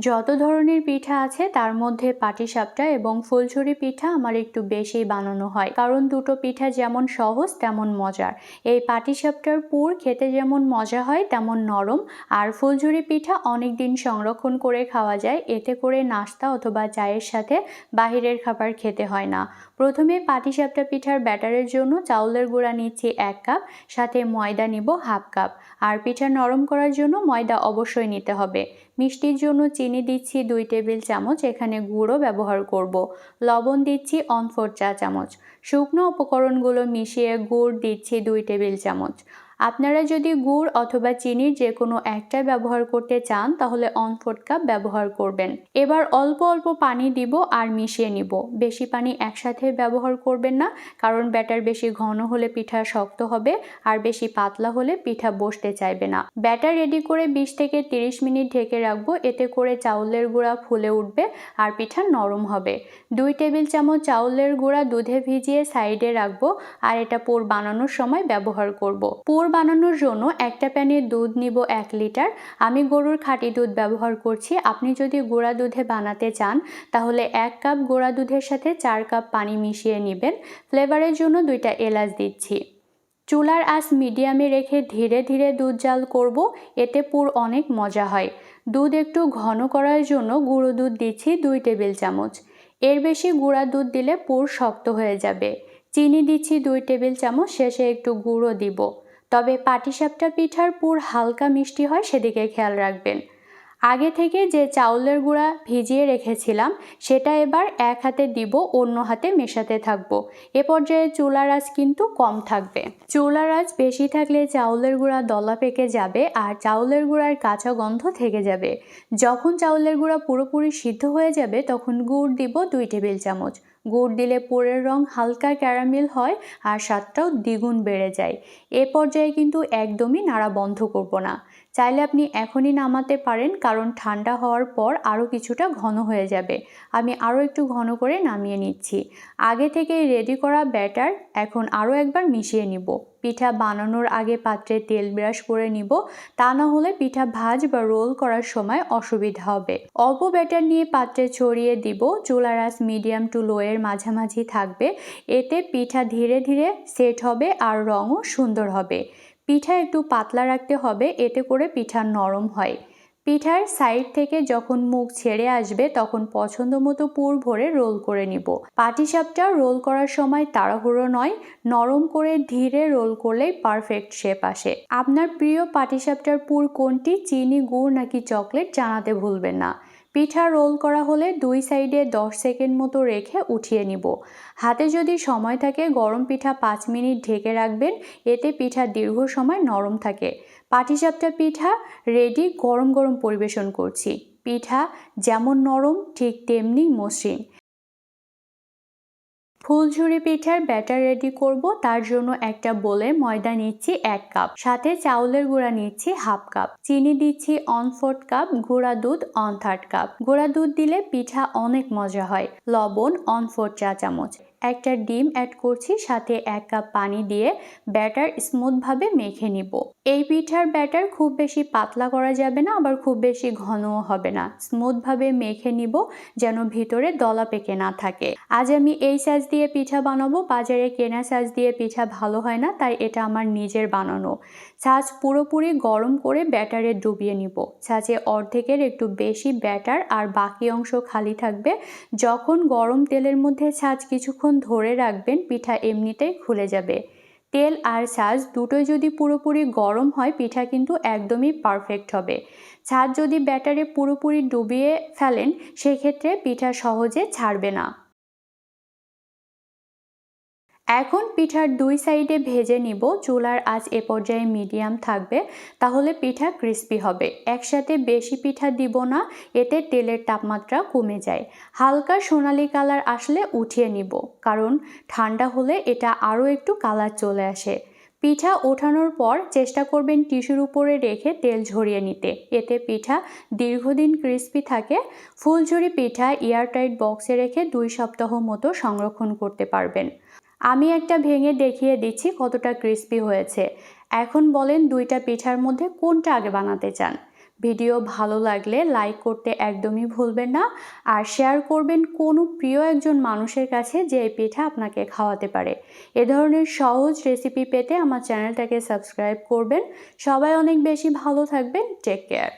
যত ধরনের পিঠা আছে তার মধ্যে পাটিসাপটা এবং ফুলঝুরি পিঠা আমার একটু বেশি বানানো হয়, কারণ দুটো পিঠা যেমন সহজ তেমন মজার। এই পাটিসাপটার পুর খেতে যেমন মজা হয় তেমন নরম, আর ফুলঝুরি পিঠা অনেক দিন সংরক্ষণ করে খাওয়া যায়, এতে করে নাস্তা অথবা চায়ের সাথে বাহিরের খাবার খেতে হয় না। প্রথমে পাটিসাপটা পিঠার ব্যাটারের জন্য চাউলের গুঁড়া নিচ্ছি 1 কাপ, সাথে ময়দা নিব 1/2 কাপ। আর পিঠা নরম করার জন্য ময়দা অবশ্যই নিতে হবে। মিষ্টির জন্য চিনি দিচ্ছি 2 টেবিল চামচ, এখানে গুঁড়ো ব্যবহার করব। লবণ দিচ্ছি 1/4 চা চামচ। শুকনো উপকরণগুলো মিশিয়ে গুড় দিচ্ছি 2 টেবিল চামচ। আপনারা যদি গুড় অথবা চিনির যে কোনো একটা ব্যবহার করতে চান তাহলে 1/4 কাপ ব্যবহার করবেন। এবার অল্প অল্প পানি দিব আর মিশিয়ে নিব। বেশি পানি একসাথে ব্যবহার করবেন না, কারণ ব্যাটার বেশি ঘন হলে পিঠা শক্ত হবে, আর বেশি পাতলা হলে পিঠা বসতে চাইবে না। ব্যাটার রেডি করে 20 থেকে 30 মিনিট ঢেকে রাখবো, এতে করে চাউলের গুঁড়া ফুলে উঠবে আর পিঠা নরম হবে। 2 টেবিল চামচ চাউলের গুঁড়া দুধে ভিজিয়ে সাইডে রাখবো, আর এটা পুর বানানোর সময় ব্যবহার করব। পুর বানানোর জন্য একটা প্যানে দুধ নিব 1 লিটার। আমি গরুর খাঁটি দুধ ব্যবহার করছি। আপনি যদি গুঁড়া দুধে বানাতে চান তাহলে 1 কাপ গুঁড়া দুধের সাথে 4 কাপ পানি মিশিয়ে নেবেন। ফ্লেভারের জন্য 2টা এলাচ দিচ্ছি। চুলার আঁচ মিডিয়ামে রেখে ধীরে ধীরে দুধ জাল করব, এতে পুর অনেক মজা হয়। দুধ একটু ঘন করার জন্য গুঁড়ো দুধ দিচ্ছি 2 টেবিল চামচ। এর বেশি গুঁড়া দুধ দিলে পুর শক্ত হয়ে যাবে। চিনি দিচ্ছি 2 টেবিল চামচ, শেষে একটু গুঁড়ো দিব। তবে পাটিসাপটা পিঠার পুর হালকা মিষ্টি হয়, সেদিকে খেয়াল রাখবেন। আগে থেকে যে চাউলের গুঁড়া ভিজিয়ে রেখেছিলাম সেটা এবার এক হাতে দিব, অন্য হাতে মেশাতে থাকবো। এ পর্যায়ে চুলার আঁচ কিন্তু কম থাকবে। চুলার আঁচ বেশি থাকলে চাউলের গুঁড়া দলা পেকে যাবে আর চাউলের গুঁড়ার কাঁচা গন্ধ থেকে যাবে। যখন চাউলের গুঁড়া পুরোপুরি সিদ্ধ হয়ে যাবে তখন গুড় দিব 2 টেবিল চামচ। গুড় দিলে পুরের রং হালকা ক্যারামেল হয় আর স্বাদটাও দ্বিগুণ বেড়ে যায়। এ পর্যায়ে কিন্তু একদমই নাড়া বন্ধ করব না। চাইলে আপনি এখনই নামাতে পারেন, কারণ ঠান্ডা হওয়ার পর আরও কিছুটা ঘন হয়ে যাবে। আমি আরও একটু ঘন করে নামিয়ে নিচ্ছি। আগে থেকেই রেডি করা ব্যাটার এখন আরও একবার মিশিয়ে নিব। পিঠা বানানোর আগে পাত্রে তেল ব্রাশ করে নিব, তা না হলে পিঠা ভাজ বা রোল করার সময় অসুবিধা হবে। অল্প ব্যাটার নিয়ে পাত্রে ছড়িয়ে দিব। চুলার আঁচ মিডিয়াম টু লো এর মাঝামাঝি থাকবে, এতে পিঠা ধীরে ধীরে সেট হবে আর রঙও সুন্দর হবে। পিঠা একটু পাতলা রাখতে হবে, এতে করে পিঠা নরম হয়। পিঠার সাইড থেকে যখন মুখ ছেড়ে আসবে তখন পছন্দ মতো পুর ভরে রোল করে নিব। পাটিসাপটা রোল করার সময় তাড়াহুড়ো নয়, নরম করে ধীরে রোল করলেই পারফেক্ট শেপ আসে। আপনার প্রিয় পাটিসাপটার পুর কোনটি, চিনি, গুড় নাকি চকলেট, জানাতে ভুলবেন না। পিঠা রোল করা হলে 2 সাইডে 10 সেকেন্ড মতো রেখে উঠিয়ে নিব। হাতে যদি সময় থাকে গরম পিঠা 5 মিনিট ঢেকে রাখবেন, এতে পিঠা দীর্ঘ সময় নরম থাকে। পাটিসাপটা পিঠা রেডি, গরম গরম পরিবেশন করছি। পিঠা যেমন নরম ঠিক তেমনি মসৃণ। ফুলঝুরি পিঠার ব্যাটার রেডি করব, তার জন্য একটা বোলে ময়দা নিচ্ছি 1 কাপ, সাথে চাউলের গুঁড়া নিচ্ছি 1/2 কাপ, চিনি দিচ্ছি 1/4 কাপ, গুঁড়া দুধ 1/3 কাপ। গুঁড়া দুধ দিলে পিঠা অনেক মজা হয়। লবণ 1/4 চা চামচ। একটা ডিম অ্যাড করছি, সাথে 1 কাপ পানি দিয়ে ব্যাটার স্মুথভাবে মেখে নিব। এই পিঠার ব্যাটার খুব বেশি পাতলা করা যাবে না, আবার খুব বেশি ঘনও হবে না। স্মুথভাবে মেখে নিব যেন ভিতরে দলা পেকে না থাকে। আজ আমি এই সাইজ দিয়ে পিঠা বানাবো। বাজারে কেনা সাইজ দিয়ে পিঠা ভালো হয় না, তাই এটা আমার নিজের বানানো। ছাঁচ পুরোপুরি গরম করে ব্যাটারে ডুবিয়ে নিব। ছাঁচে অর্ধেকের একটু বেশি ব্যাটার আর বাকি অংশ খালি থাকবে। যখন গরম তেলের মধ্যে ছাঁচ কিছুক্ষণ ধরে রাখবেন, পিঠা এমনিতেই খুলে যাবে। তেল আর ছাঁচ দুটোই যদি পুরোপুরি গরম হয় পিঠা কিন্তু একদমই পারফেক্ট হবে। ছাঁচ যদি ব্যাটারে পুরোপুরি ডুবিয়ে ফেলেন সেক্ষেত্রে পিঠা সহজে ছাড়বে না। এখন পিঠার 2 সাইডে ভেজে নিব। চুলার আঁচ এ পর্যায়ে মিডিয়াম থাকবে, তাহলে পিঠা ক্রিস্পি হবে। একসাথে বেশি পিঠা দিব না, এতে তেলের তাপমাত্রা কমে যায়। হালকা সোনালি কালার আসলে উঠিয়ে নিব, কারণ ঠান্ডা হলে এটা আরও একটু কালার চলে আসে। পিঠা ওঠানোর পর চেষ্টা করবেন টিস্যুর উপরে রেখে তেল ঝরিয়ে নিতে, এতে পিঠা দীর্ঘদিন ক্রিস্পি থাকে। ফুলঝুরি পিঠা এয়ারটাইট বক্সে রেখে 2 সপ্তাহ মতো সংরক্ষণ করতে পারবেন। আমি একটা ভেঙে দেখিয়ে দিচ্ছি কতটা ক্রিস্পি হয়েছে। এখন বলেন 2টা পিঠার মধ্যে কোনটা আগে বানাতে চান। ভিডিও ভালো লাগলে লাইক করতে একদমই ভুলবেন না, আর শেয়ার করবেন কোনো প্রিয় একজন মানুষের কাছে যে এই পিঠা আপনাকে খাওয়াতে পারে। এ ধরনের সহজ রেসিপি পেতে আমার চ্যানেলটাকে সাবস্ক্রাইব করবেন। সবাই অনেক বেশি ভালো থাকবেন। Take care.